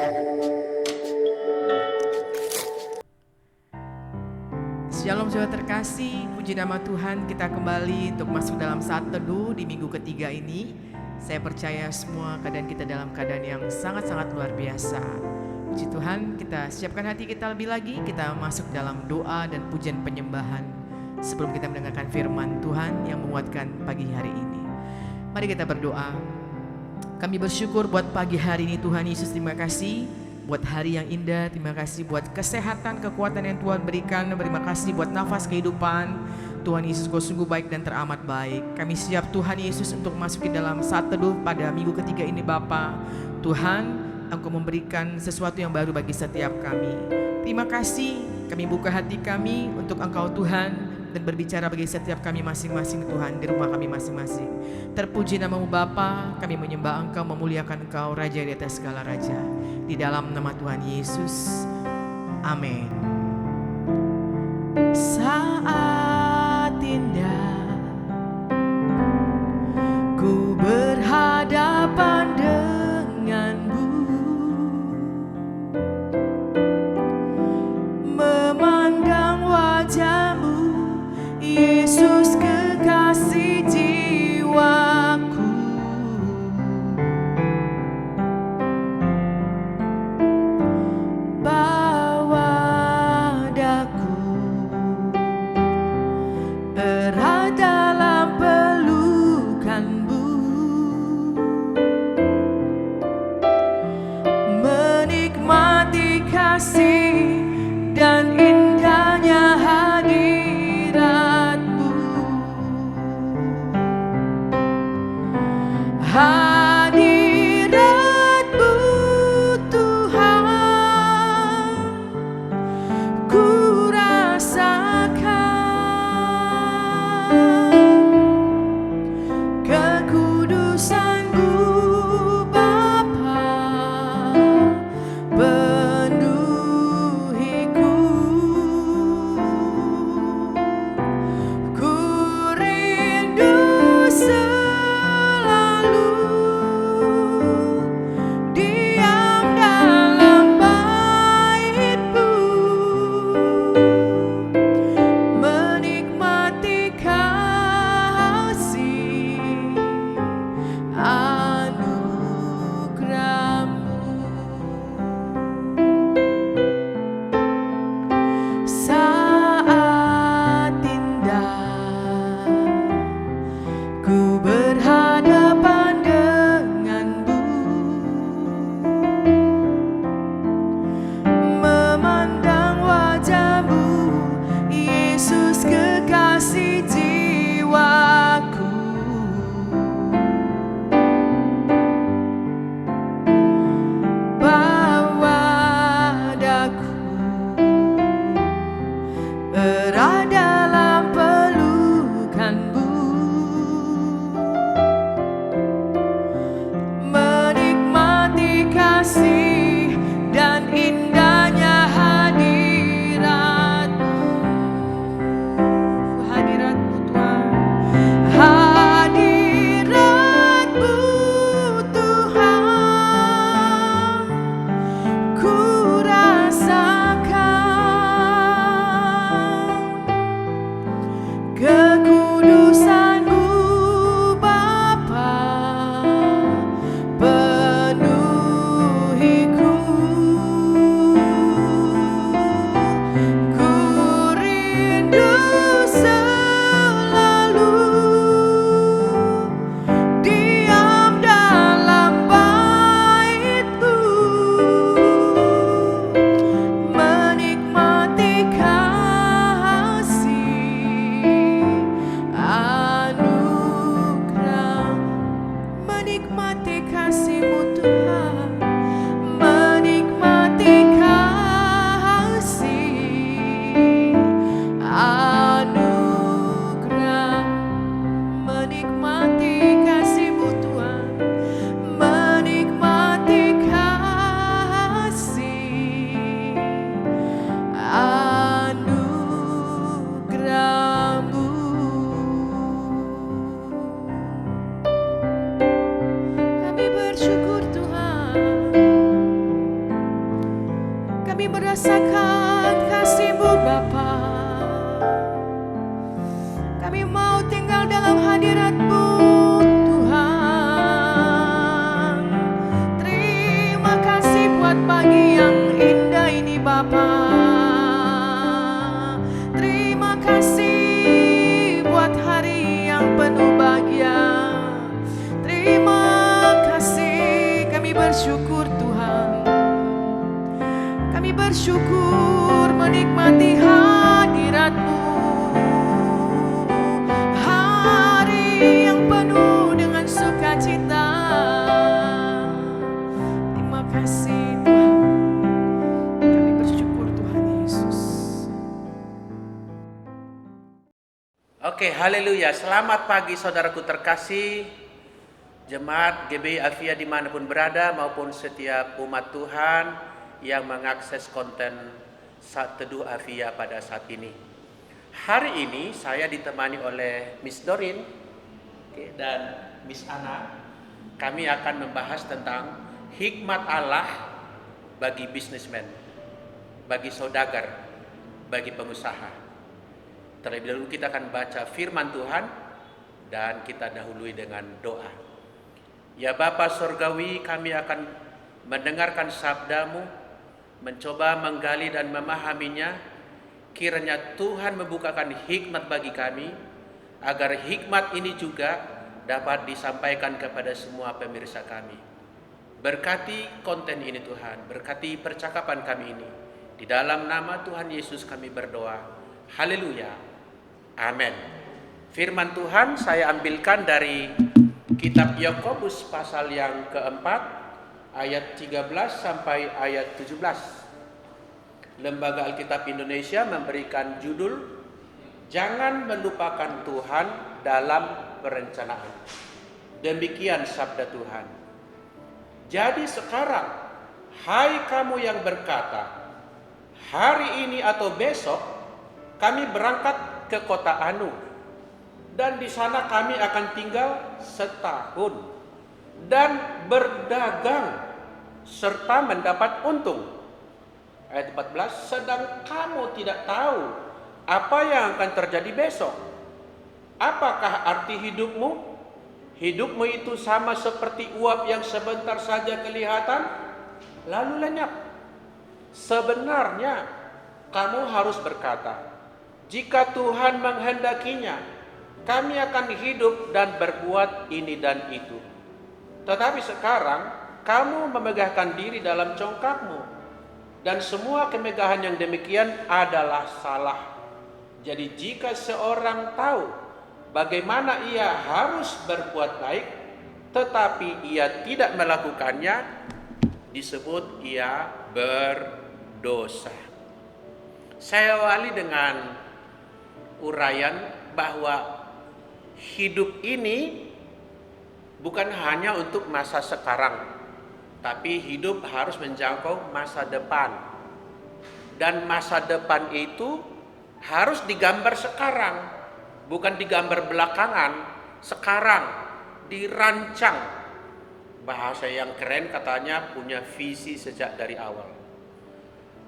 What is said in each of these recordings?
Shalom saudara terkasih, puji nama Tuhan, kita kembali untuk masuk dalam saat teduh di minggu ketiga ini. Saya percaya semua keadaan kita dalam keadaan yang sangat-sangat luar biasa. Puji Tuhan, kita siapkan hati kita lebih lagi, kita masuk dalam doa dan pujian penyembahan sebelum kita mendengarkan firman Tuhan yang menguatkan pagi hari ini. Mari kita berdoa. Kami bersyukur buat pagi hari ini Tuhan Yesus, terima kasih buat hari yang indah, terima kasih buat kesehatan, kekuatan yang Tuhan berikan, terima kasih buat nafas kehidupan. Tuhan Yesus, Kau sungguh baik dan teramat baik. Kami siap Tuhan Yesus untuk masuk ke dalam saat teduh pada minggu ketiga ini Bapa. Tuhan, Engkau memberikan sesuatu yang baru bagi setiap kami. Terima kasih, kami buka hati kami untuk Engkau Tuhan, dan berbicara bagi setiap kami masing-masing Tuhan di rumah kami masing-masing. Terpuji namamu Bapa, kami menyembah Engkau, memuliakan Engkau, Raja di atas segala Raja. Di dalam nama Tuhan Yesus, amin. Saat indah ku berhadapan denganmu, memandang wajahmu Yesus, kekasih jiwaku. Bawa daku erat dalam pelukanmu, menikmati kasih dan indahnya hadiratmu. Hadiratmu Tuhan, ku rasakan kekudusan-Mu Bapa, penuhiku. Ku rindu selalu diam dalam bait-Mu, menikmati kasih anugerah-Mu. Saat indah ku berhadapan denganmu, memandang wajahmu Yesus, kekasih jiwaku. Bawa daku erat dalam pelukan-Mu, menikmati kasih dan indahnya hadirat-Mu. Hadirat-Mu Tuhan, hadirat-Mu Tuhan, ku rasakan kekudusan-Mu Bapa, penuhiku. Ku rindu selalu diam dalam bait-Mu, menikmati kasih anugerah, menikmati kasih-Mu Tuhan, menikmati kasih anugerah, menikmati kasih-Mu Tuhan, menikmati kasih anugerah-Mu. Kami bersyukur Tuhan. rasakan kasih-Mu Bapa. Kami mau tinggal dalam hadirat-Mu Tuhan. Terima kasih buat pagi yang indah ini Bapa. Terima kasih buat hari yang penuh bahagia. Terima kasih, kami bersyukur Tuhan. Kami bersyukur menikmati hadirat-Mu. Hari yang penuh dengan sukacita. Terima kasih Tuhan. Kami bersyukur Tuhan Yesus. Oke, haleluya. Selamat pagi saudaraku terkasih, jemaat GBI Afia dimanapun berada maupun setiap umat Tuhan yang mengakses konten Saat Teduh Afia pada saat ini. Hari ini saya ditemani oleh Miss Dorin dan Miss Ana. Kami akan membahas tentang hikmat Allah bagi bisnismen, bagi saudagar, bagi pengusaha. Terlebih dahulu kita akan baca firman Tuhan dan kita dahului dengan doa. Ya Bapa Surgawi, kami akan mendengarkan sabda-Mu, mencoba menggali dan memahaminya. Kiranya Tuhan membukakan hikmat bagi kami, agar hikmat ini juga dapat disampaikan kepada semua pemirsa kami. Berkati konten ini Tuhan, berkati percakapan kami ini. Di dalam nama Tuhan Yesus kami berdoa. Haleluya. Amin. Firman Tuhan saya ambilkan dari kitab Yakobus pasal yang keempat ayat 13 sampai ayat 17. Lembaga Alkitab Indonesia memberikan judul Jangan Melupakan Tuhan dalam Perencanaan. Demikian sabda Tuhan. Jadi sekarang, hai kamu yang berkata, hari ini atau besok kami berangkat ke kota Anu, dan di sana kami akan tinggal setahun dan berdagang serta mendapat untung. Ayat 14, sedang kamu tidak tahu apa yang akan terjadi besok. Apakah arti hidupmu? Hidupmu itu sama seperti uap yang sebentar saja kelihatan lalu lenyap. Sebenarnya kamu harus berkata, jika Tuhan menghendakinya, kami akan hidup dan berbuat ini dan itu. Tetapi sekarang kamu memegahkan diri dalam congkakmu, dan semua kemegahan yang demikian adalah salah. Jadi jika seorang tahu bagaimana ia harus berbuat baik, tetapi ia tidak melakukannya, disebut ia berdosa. Saya awali dengan uraian bahwa hidup ini bukan hanya untuk masa sekarang, tapi hidup harus menjangkau masa depan. Dan masa depan itu harus digambar sekarang, bukan digambar belakangan. Sekarang dirancang. Bahasa yang keren katanya punya visi sejak dari awal.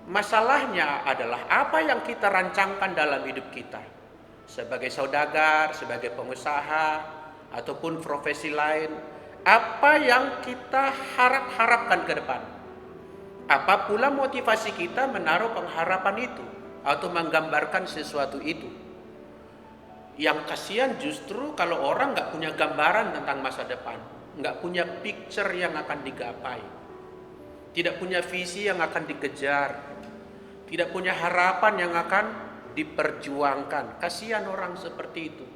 Masalahnya adalah apa yang kita rancangkan dalam hidup kita. Sebagai saudagar, sebagai pengusaha, ataupun profesi lain, apa yang kita harapkan ke depan? Apa pula motivasi kita menaruh pengharapan itu atau menggambarkan sesuatu itu? Yang kasihan justru kalau orang nggak punya gambaran tentang masa depan, nggak punya picture yang akan digapai, tidak punya visi yang akan dikejar, tidak punya harapan yang akan diperjuangkan. Kasihan orang seperti itu.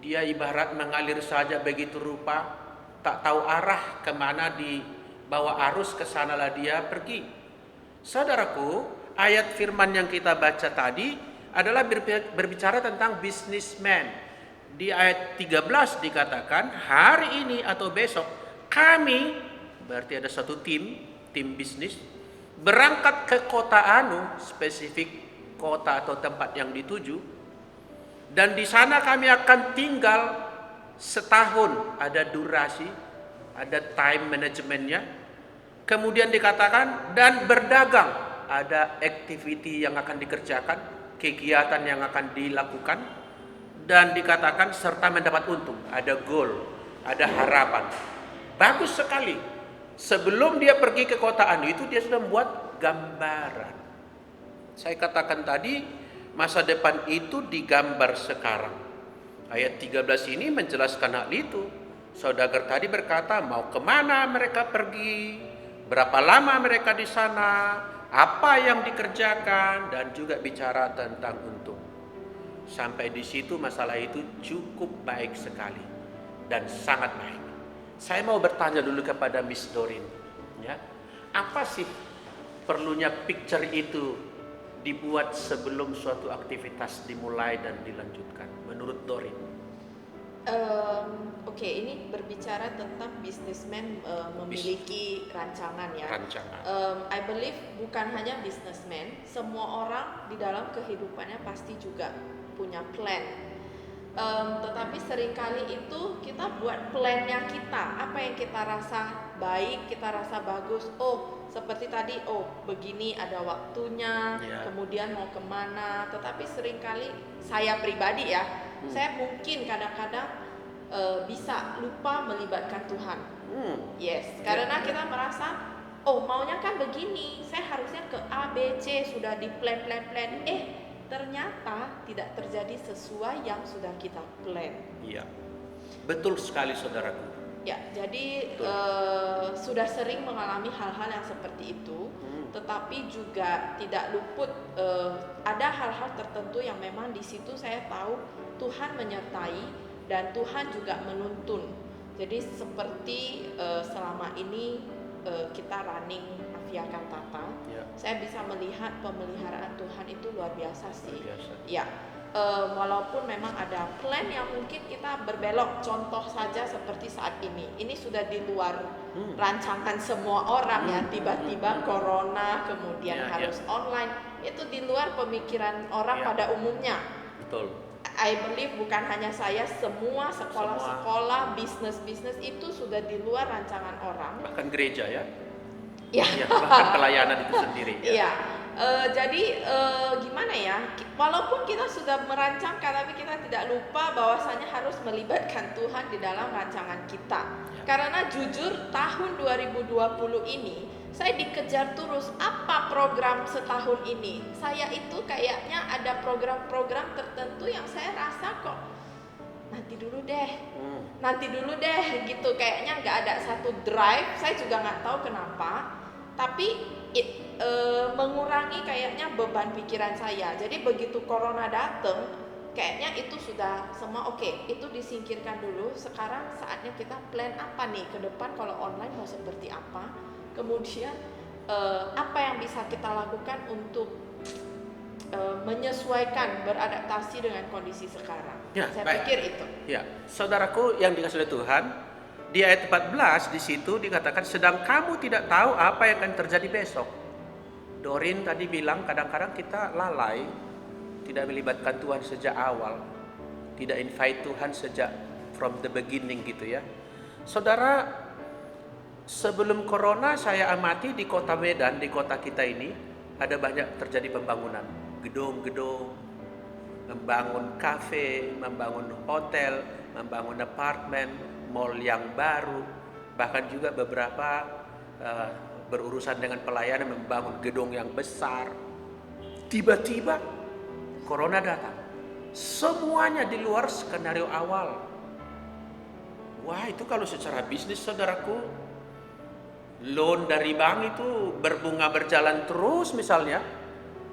Dia ibarat mengalir saja begitu rupa, tak tahu arah kemana dibawa arus, kesanalah dia pergi. Saudaraku, ayat firman yang kita baca tadi adalah berbicara tentang businessman. Di ayat 13 dikatakan, hari ini atau besok kami, berarti ada satu tim bisnis, berangkat ke kota Anu, spesifik kota atau tempat yang dituju, dan di sana kami akan tinggal setahun. Ada durasi, ada time manajemennya. Kemudian dikatakan dan berdagang. ada activity yang akan dikerjakan, kegiatan yang akan dilakukan, dan dikatakan serta mendapat untung, ada goal, ada harapan. Bagus sekali. Sebelum dia pergi ke kota anu itu, dia sudah membuat gambaran. Saya katakan tadi, masa depan itu digambar sekarang. Ayat 13 ini menjelaskan hal itu. Saudagar tadi berkata, mau kemana mereka pergi, berapa lama mereka di sana, apa yang dikerjakan, dan juga bicara tentang untung. Sampai di situ masalah itu cukup baik sekali dan sangat baik. Saya mau bertanya dulu kepada Miss Dorin, ya, apa sih perlunya picture itu dibuat sebelum suatu aktivitas dimulai dan dilanjutkan menurut Dorin? Oke, ini berbicara tentang businessman memiliki rancangan ya. Rancangan. I believe bukan hanya businessman, semua orang di dalam kehidupannya pasti juga punya plan. Tetapi seringkali itu kita buat plannya kita, apa yang kita rasa baik, kita rasa bagus. Oh, seperti tadi, oh begini ada waktunya, kemudian mau kemana. Tetapi seringkali saya pribadi ya, saya mungkin kadang-kadang bisa lupa melibatkan Tuhan. Yes, karena kita merasa, oh maunya kan begini, saya harusnya ke A, B, C, sudah di plan. Ternyata tidak terjadi sesuai yang sudah kita plan. Iya, betul sekali saudaraku. Ya, jadi sudah sering mengalami hal-hal yang seperti itu, tetapi juga tidak luput ada hal-hal tertentu yang memang di situ saya tahu Tuhan menyertai dan Tuhan juga menuntun. Jadi seperti selama ini kita running Avia Kantata, saya bisa melihat pemeliharaan Tuhan itu luar biasa sih. Ya, walaupun memang ada plan yang mungkin kita berbelok, contoh saja seperti saat ini sudah di luar rancangan semua orang ya, tiba-tiba corona kemudian harus online, itu di luar pemikiran orang pada umumnya. Betul. I believe bukan hanya saya, semua sekolah-sekolah, bisnis-bisnis itu sudah di luar rancangan orang. Bahkan gereja ya. Ya, bahkan pelayanan itu sendiri. Iya. Jadi gimana ya? Walaupun kita sudah merancangkan, tapi kita tidak lupa bahwasanya harus melibatkan Tuhan di dalam rancangan kita. Karena jujur tahun 2020 ini saya dikejar terus, apa program setahun ini. Saya itu kayaknya ada program-program tertentu yang saya rasa kok nanti dulu deh gitu, kayaknya nggak ada satu drive. Saya juga nggak tahu kenapa, tapi mengurangi kayaknya beban pikiran saya. Jadi begitu corona datang, kayaknya itu sudah semua oke, itu disingkirkan dulu. Sekarang saatnya kita plan apa nih ke depan, kalau online mau seperti apa, kemudian apa yang bisa kita lakukan untuk menyesuaikan, beradaptasi dengan kondisi sekarang. Saya pikir itu. Ya, saudaraku yang dikasihi oleh Tuhan, di ayat 14 di situ dikatakan, sedang kamu tidak tahu apa yang akan terjadi besok. Dorin tadi bilang kadang-kadang kita lalai, tidak melibatkan Tuhan sejak awal, tidak invite Tuhan sejak from the beginning gitu ya. Saudara, sebelum corona saya amati di kota Medan, di kota kita ini ada banyak terjadi pembangunan, gedung-gedung, membangun kafe, membangun hotel, membangun apartemen, mall yang baru, bahkan juga beberapa berurusan dengan pelayanan membangun gedung yang besar. Tiba-tiba corona datang, semuanya di luar skenario awal. Wah, itu kalau secara bisnis saudaraku, loan dari bank itu berbunga berjalan terus misalnya,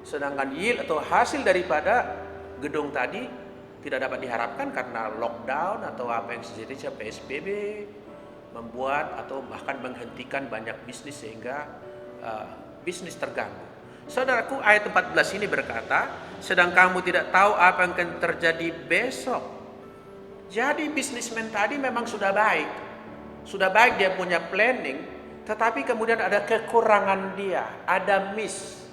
sedangkan yield atau hasil daripada gedung tadi tidak dapat diharapkan karena lockdown atau apa yang sejenisnya, PSBB, membuat atau bahkan menghentikan banyak bisnis sehingga bisnis terganggu. Saudaraku, ayat 14 ini berkata, sedang kamu tidak tahu apa yang akan terjadi besok. Jadi bisnismen tadi memang sudah baik dia punya planning, tetapi kemudian ada kekurangan dia, ada miss.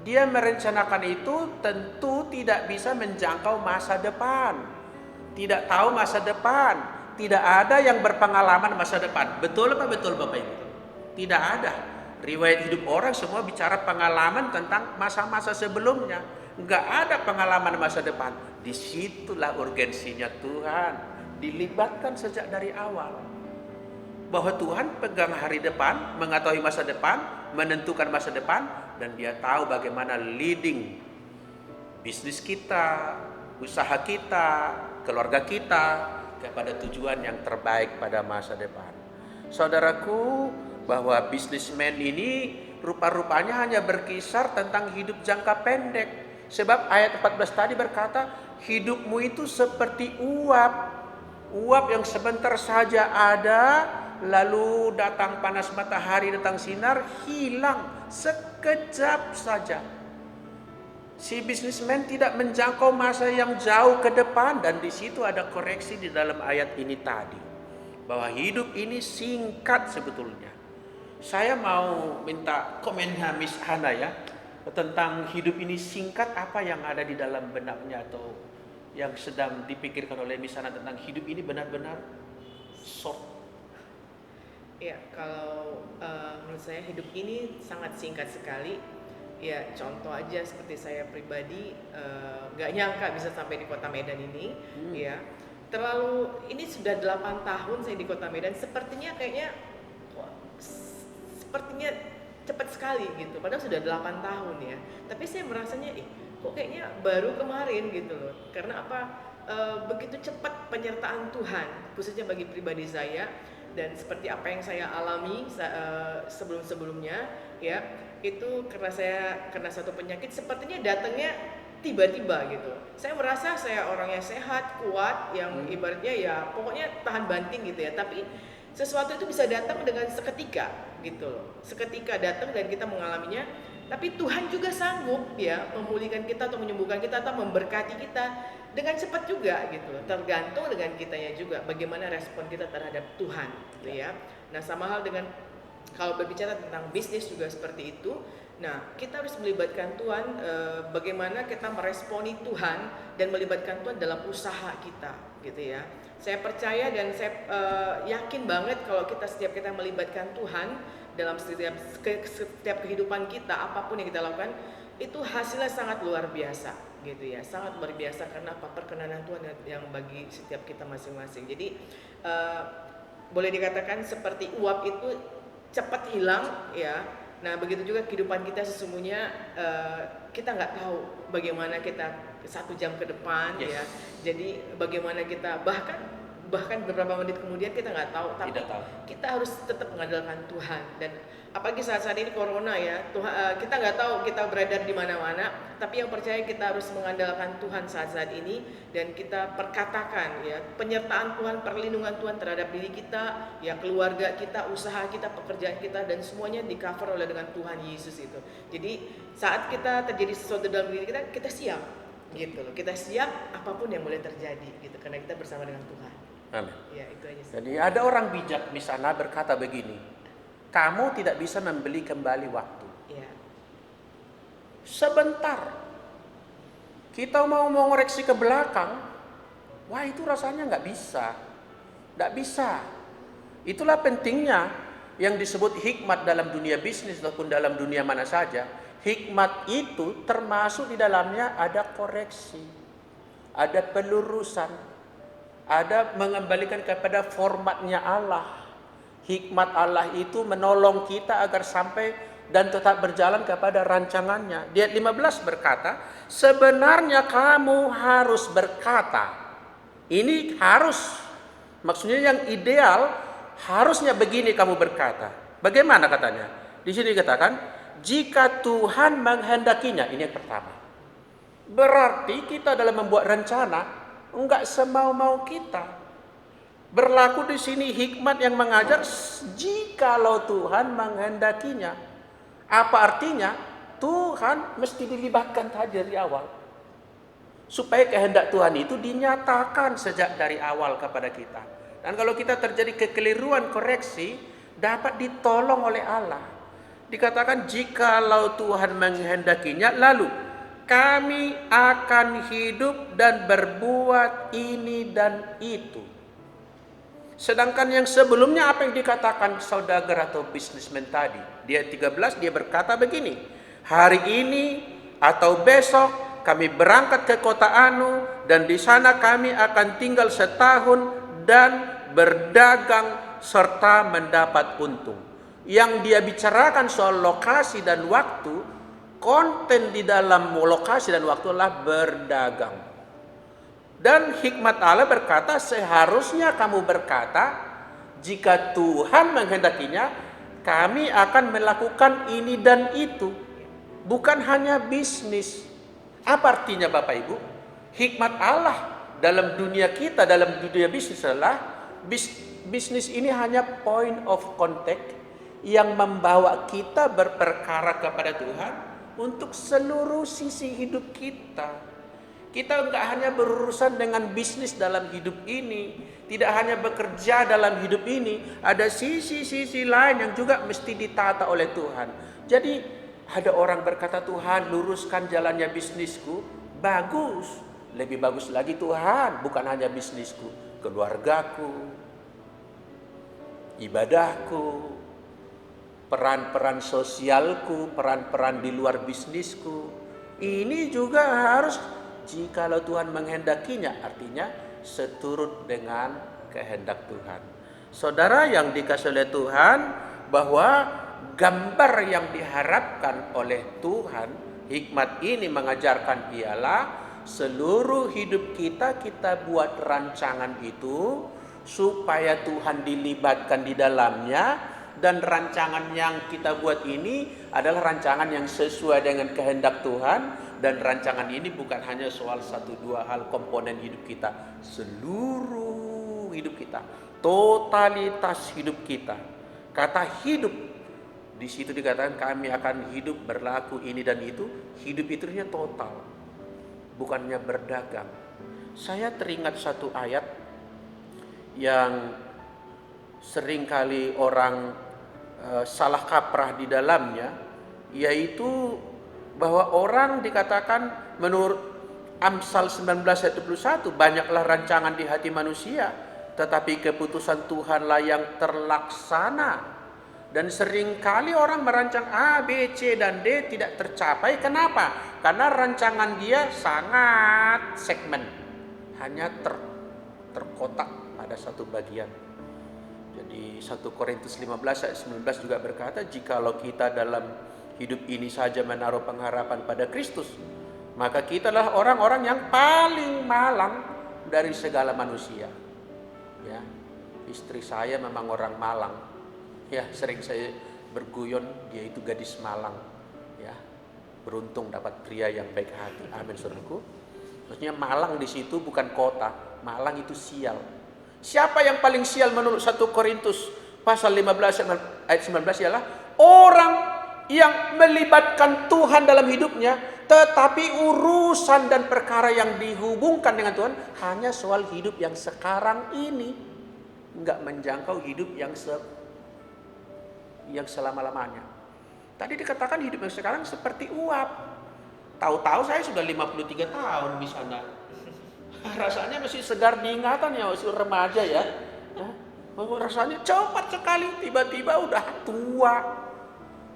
Dia merencanakan itu tentu tidak bisa menjangkau masa depan, tidak tahu masa depan, tidak ada yang berpengalaman masa depan. Betul apa betul Bapak Ibu? Tidak ada. Riwayat hidup orang semua bicara pengalaman tentang masa-masa sebelumnya. Enggak ada pengalaman masa depan. Disitulah urgensinya Tuhan. Dilibatkan sejak dari awal. Bahwa Tuhan pegang hari depan, mengetahui masa depan, menentukan masa depan, dan Dia tahu bagaimana leading bisnis kita, usaha kita, keluarga kita kepada tujuan yang terbaik pada masa depan. Saudaraku, bahwa bisnismen ini rupa-rupanya hanya berkisar tentang hidup jangka pendek. Sebab ayat 14 tadi berkata, hidupmu itu seperti uap. Uap yang sebentar saja ada, lalu datang panas matahari, datang sinar, hilang sekejap saja. Si bisnismen tidak menjangkau masa yang jauh ke depan, dan di situ ada koreksi di dalam ayat ini tadi. Bahwa hidup ini singkat sebetulnya. Saya mau minta komennya Miss Hana ya, tentang hidup ini singkat, apa yang ada di dalam benaknya atau yang sedang dipikirkan oleh Miss Hana tentang hidup ini benar-benar short. Ya, kalau menurut saya hidup ini sangat singkat sekali. Ya, contoh aja seperti saya pribadi, nggak nyangka bisa sampai di kota Medan ini. Ya, terlalu, ini sudah 8 tahun saya di kota Medan, sepertinya cepat sekali gitu, padahal sudah 8 tahun ya. Tapi saya merasanya, kok kayaknya baru kemarin gitu loh. Karena apa? Begitu cepat penyertaan Tuhan, khususnya bagi pribadi saya, dan seperti apa yang saya alami sebelum-sebelumnya ya, itu karena saya kena satu penyakit, sepertinya datangnya tiba-tiba gitu. Saya merasa saya orangnya sehat, kuat, yang ibaratnya ya pokoknya tahan banting gitu ya. Tapi sesuatu itu bisa datang dengan seketika gitu loh. Seketika datang dan kita mengalaminya. Tapi Tuhan juga sanggup ya memulihkan kita atau menyembuhkan kita atau memberkati kita dengan cepat juga gitu loh. Tergantung dengan kitanya juga bagaimana respon kita terhadap Tuhan gitu ya. Nah, sama hal dengan kalau berbicara tentang bisnis juga seperti itu. Nah, kita harus melibatkan Tuhan, bagaimana kita meresponi Tuhan dan melibatkan Tuhan dalam usaha kita gitu ya. Saya percaya dan saya yakin banget kalau setiap kita melibatkan Tuhan dalam setiap kehidupan kita, apapun yang kita lakukan, itu hasilnya sangat luar biasa gitu ya. Sangat luar biasa karena apa? Perkenanan Tuhan yang bagi setiap kita masing-masing. Jadi boleh dikatakan seperti uap itu cepat hilang ya. Nah, begitu juga kehidupan kita sesungguhnya, kita nggak tahu bagaimana kita 1 jam ke depan ya. Jadi bagaimana kita bahkan beberapa menit kemudian kita nggak tahu, tapi kita harus tetap mengandalkan Tuhan. Dan apalagi saat-saat ini corona ya, kita nggak tahu kita beredar di mana-mana, tapi yang percaya kita harus mengandalkan Tuhan saat-saat ini, dan kita perkatakan ya penyertaan Tuhan, perlindungan Tuhan terhadap diri kita, ya keluarga kita, usaha kita, pekerjaan kita, dan semuanya di cover oleh dengan Tuhan Yesus itu. Jadi saat kita terjadi sesuatu dalam diri kita, kita siap gitu loh. Kita siap apapun yang boleh terjadi gitu, karena kita bersama dengan Tuhan. Amin. Ya, itu aja sih. Jadi ada orang bijak di sana berkata begini, kamu tidak bisa membeli kembali waktu. Ya. Sebentar kita mau ngoreksi ke belakang, wah itu rasanya nggak bisa. Itulah pentingnya yang disebut hikmat dalam dunia bisnis ataupun dalam dunia mana saja. Hikmat itu termasuk di dalamnya ada koreksi, ada pelurusan, ada mengembalikan kepada formatnya Allah. Hikmat Allah itu menolong kita agar sampai dan tetap berjalan kepada rancangannya. Di ayat 15 berkata, sebenarnya kamu harus berkata. Ini harus, maksudnya yang ideal, harusnya begini kamu berkata. Bagaimana katanya? Di sini dikatakan, jika Tuhan menghendakinya. Ini yang pertama. Berarti kita dalam membuat rencana enggak semau-mau kita. Berlaku di sini hikmat yang mengajar jikalau Tuhan menghendakinya. Apa artinya? Tuhan mesti dilibatkan tadi dari awal. Supaya kehendak Tuhan itu dinyatakan sejak dari awal kepada kita. Dan kalau kita terjadi kekeliruan koreksi, dapat ditolong oleh Allah. Dikatakan jikalau Tuhan menghendakinya, lalu kami akan hidup dan berbuat ini dan itu. Sedangkan yang sebelumnya apa yang dikatakan saudagar atau bisnismen tadi? Dia 13 dia berkata begini, hari ini atau besok kami berangkat ke kota Anu dan di sana kami akan tinggal setahun dan berdagang serta mendapat untung. Yang dia bicarakan soal lokasi dan waktu, konten di dalam lokasi dan waktu adalah berdagang. Dan hikmat Allah berkata, seharusnya kamu berkata, jika Tuhan menghendakinya, kami akan melakukan ini dan itu. Bukan hanya bisnis. Apa artinya Bapak Ibu? Hikmat Allah dalam dunia kita, dalam dunia bisnis adalah, bisnis ini hanya point of contact yang membawa kita berperkara kepada Tuhan untuk seluruh sisi hidup kita. Kita enggak hanya berurusan dengan bisnis dalam hidup ini, tidak hanya bekerja dalam hidup ini, ada sisi-sisi lain yang juga mesti ditata oleh Tuhan. Jadi ada orang berkata, Tuhan luruskan jalannya bisnisku, bagus. Lebih bagus lagi Tuhan, bukan hanya bisnisku, keluargaku, ibadahku, peran-peran sosialku, peran-peran di luar bisnisku. Ini juga harus, jikalau Tuhan menghendakinya, artinya seturut dengan kehendak Tuhan. Saudara yang dikasihi oleh Tuhan, bahwa gambar yang diharapkan oleh Tuhan, hikmat ini mengajarkan ialah seluruh hidup kita buat rancangan itu supaya Tuhan dilibatkan di dalamnya. Dan rancangan yang kita buat ini adalah rancangan yang sesuai dengan kehendak Tuhan. Dan rancangan ini bukan hanya soal 1-2 hal komponen hidup kita, seluruh hidup kita, totalitas hidup kita. Kata hidup di situ dikatakan kami akan hidup berlaku ini dan itu. Hidup itu total, bukannya berdagang. Saya teringat satu ayat yang seringkali orang salah kaprah di dalamnya, yaitu bahwa orang dikatakan menurut Amsal 19 ayat 21, banyaklah rancangan di hati manusia, tetapi keputusan Tuhanlah yang terlaksana. Dan seringkali orang merancang A, B, C, dan D tidak tercapai. Kenapa? Karena rancangan dia sangat segmen, hanya terkotak pada satu bagian. Jadi 1 Korintus 15 ayat 19 juga berkata, jikalau kita dalam hidup ini saja menaruh pengharapan pada Kristus, maka kita adalah orang-orang yang paling malang dari segala manusia. Ya, istri saya memang orang Malang. Ya, sering saya berguyon, dia itu gadis Malang. Ya, beruntung dapat pria yang baik hati. Amin, saudaraku. Maksudnya Malang di situ bukan kota, Malang itu sial. Siapa yang paling sial menurut 1 Korintus pasal 15 ayat 19 ialah orang yang melibatkan Tuhan dalam hidupnya, tetapi urusan dan perkara yang dihubungkan dengan Tuhan hanya soal hidup yang sekarang ini, enggak menjangkau hidup yang selama-lamanya. Tadi dikatakan hidup yang sekarang seperti uap. Tahu-tahu saya sudah 53 tahun di sana. Rasanya masih segar diingatan ya, masih remaja ya. Rasanya cepat sekali, tiba-tiba udah tua.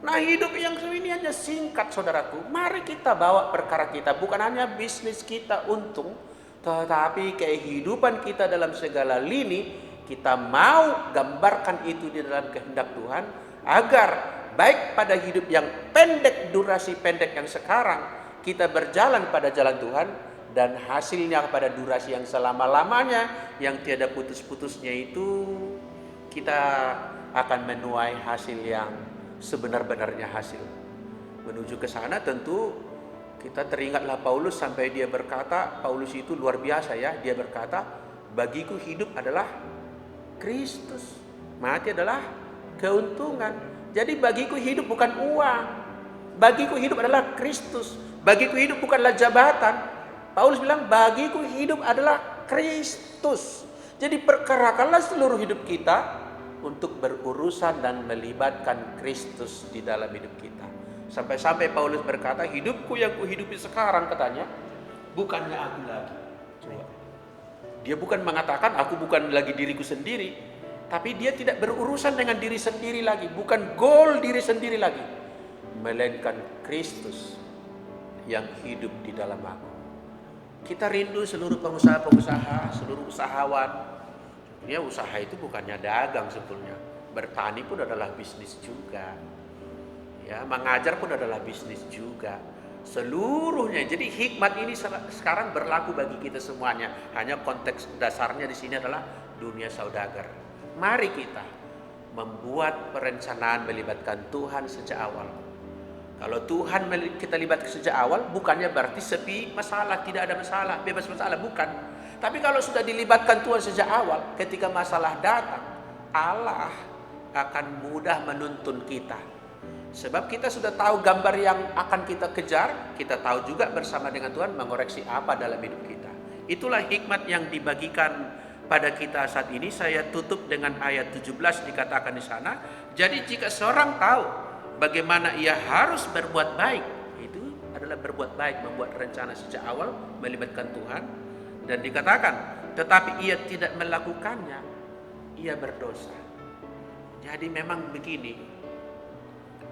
Nah, hidup yang ini hanya singkat, saudaraku. Mari kita bawa perkara kita, bukan hanya bisnis kita untung, tetapi kehidupan kita dalam segala lini, kita mau gambarkan itu di dalam kehendak Tuhan, agar baik pada hidup yang pendek, durasi pendek yang sekarang, kita berjalan pada jalan Tuhan, dan hasilnya pada durasi yang selama-lamanya, yang tiada putus-putusnya itu, kita akan menuai hasil yang sebenar-benarnya hasil. Menuju ke sana tentu kita teringatlah Paulus sampai dia berkata, Paulus itu luar biasa ya, dia berkata, bagiku hidup adalah Kristus, mati adalah keuntungan. Jadi bagiku hidup bukan uang, bagiku hidup adalah Kristus, bagiku hidup bukanlah jabatan. Paulus bilang bagiku hidup adalah Kristus. Jadi perkarakanlah seluruh hidup kita untuk berurusan dan melibatkan Kristus di dalam hidup kita. Sampai-sampai Paulus berkata, hidupku yang kuhidupi sekarang, katanya, bukannya aku lagi. Coba. Dia bukan mengatakan aku bukan lagi diriku sendiri, Tapi dia tidak berurusan dengan diri sendiri lagi, bukan goal diri sendiri lagi, melainkan Kristus yang hidup di dalam aku. Kita rindu seluruh pengusaha-pengusaha, seluruh usahawan. Ya, usaha itu bukannya dagang sebetulnya. Bertani pun adalah bisnis juga. Ya, mengajar pun adalah bisnis juga. Seluruhnya. Jadi hikmat ini sekarang berlaku bagi kita semuanya. Hanya konteks dasarnya di sini adalah dunia saudagar. Mari kita membuat perencanaan melibatkan Tuhan sejak awal. Kalau Tuhan kita libatkan sejak awal, bukannya berarti sepi masalah, tidak ada masalah, bebas masalah, bukan. Tapi kalau sudah dilibatkan Tuhan sejak awal, ketika masalah datang, Allah akan mudah menuntun kita. Sebab kita sudah tahu gambar yang akan kita kejar, kita tahu juga bersama dengan Tuhan mengoreksi apa dalam hidup kita. Itulah hikmat yang dibagikan pada kita saat ini. Saya tutup dengan ayat 17 dikatakan di sana. Jadi jika seorang tahu bagaimana ia harus berbuat baik, itu adalah berbuat baik, membuat rencana sejak awal, melibatkan Tuhan. Dan dikatakan, tetapi ia tidak melakukannya, ia berdosa. Jadi memang begini,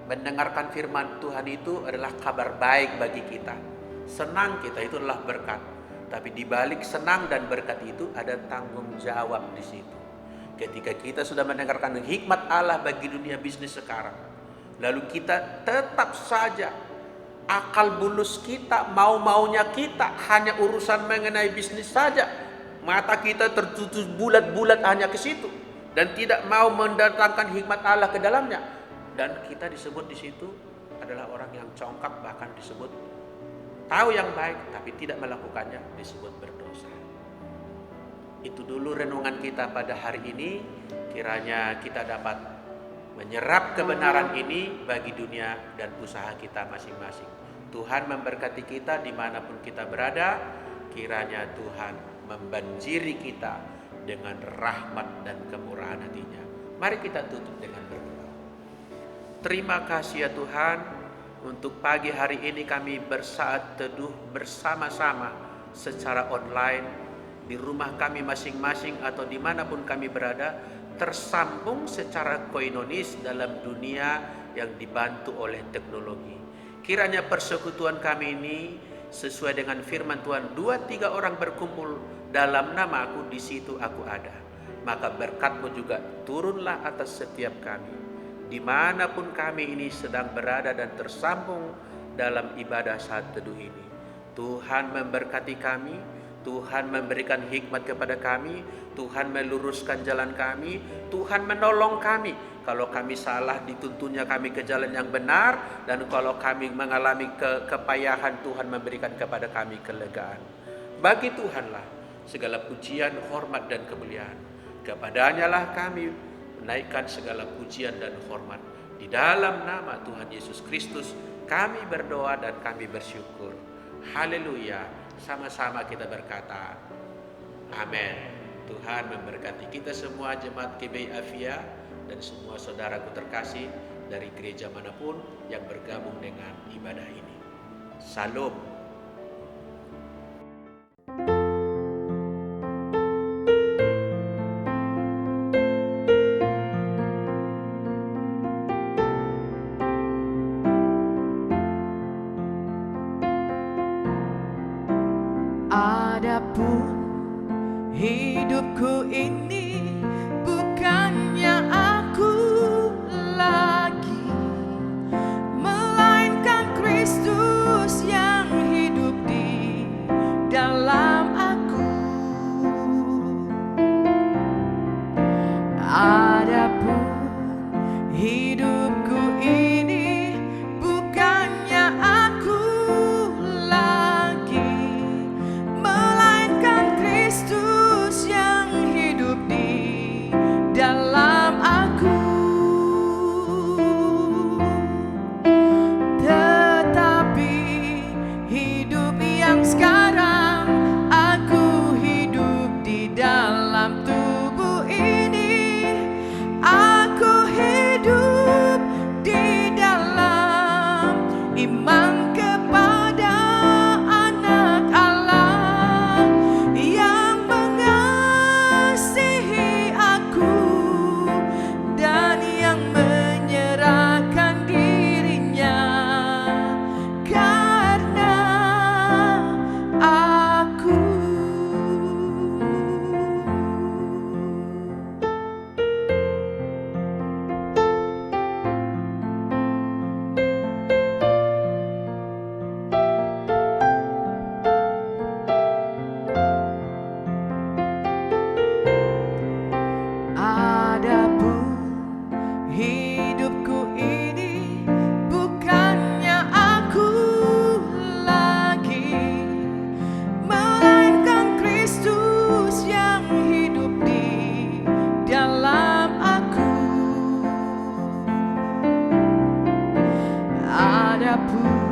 mendengarkan firman Tuhan itu adalah kabar baik bagi kita. Senang kita itu adalah berkat. Tapi di balik senang dan berkat itu ada tanggung jawab di situ. Ketika kita sudah mendengarkan hikmat Allah bagi dunia bisnis sekarang, lalu kita tetap saja akal bulus kita, mau-maunya kita hanya urusan mengenai bisnis saja. Mata kita tertutup bulat-bulat hanya ke situ dan tidak mau mendatangkan hikmat Allah ke dalamnya. Dan kita disebut di situ adalah orang yang congkak, bahkan disebut tahu yang baik tapi tidak melakukannya, disebut berdosa. Itu dulu renungan kita pada hari ini. Kiranya kita dapat menyerap kebenaran ini bagi dunia dan usaha kita masing-masing. Tuhan memberkati kita dimanapun kita berada. Kiranya Tuhan membanjiri kita dengan rahmat dan kemurahan hatinya. Mari kita tutup dengan berdoa. Terima kasih ya Tuhan, untuk pagi hari ini kami bersaat teduh bersama-sama secara online di rumah kami masing-masing atau dimanapun kami berada, tersambung secara koinonis dalam dunia yang dibantu oleh teknologi. Kiranya persekutuan kami ini sesuai dengan firman Tuhan, 2-3 orang berkumpul dalam nama aku, di situ aku ada. Maka berkat-Mu juga turunlah atas setiap kami. Dimanapun kami ini sedang berada dan tersambung dalam ibadah saat teduh ini. Tuhan memberkati kami, Tuhan memberikan hikmat kepada kami, Tuhan meluruskan jalan kami, Tuhan menolong kami. Kalau kami salah, dituntunnya kami ke jalan yang benar, dan kalau kami mengalami kepayahan, Tuhan memberikan kepada kami kelegaan. Bagi Tuhanlah segala pujian, hormat dan kemuliaan. Kepadanya lah kami menaikkan segala pujian dan hormat. Di dalam nama Tuhan Yesus Kristus kami berdoa dan kami bersyukur. Haleluya. Sama-sama kita berkata amin. Tuhan memberkati kita semua, jemaat GBI Avia dan semua saudaraku terkasih dari gereja manapun yang bergabung dengan ibadah ini. Salam. Adapun hidupku ini bukannya aku lagi, melainkan Kristus yang hidup di dalam aku. Adapun hidupku ini bukannya aku lagi, melainkan Kristus yang hidup di dalam aku. Tetapi hidup yang sekarang aku hidup di dalam tubuh ini, aku hidup di dalam iman kepada Anak Allah yang mengasihi aku apapun.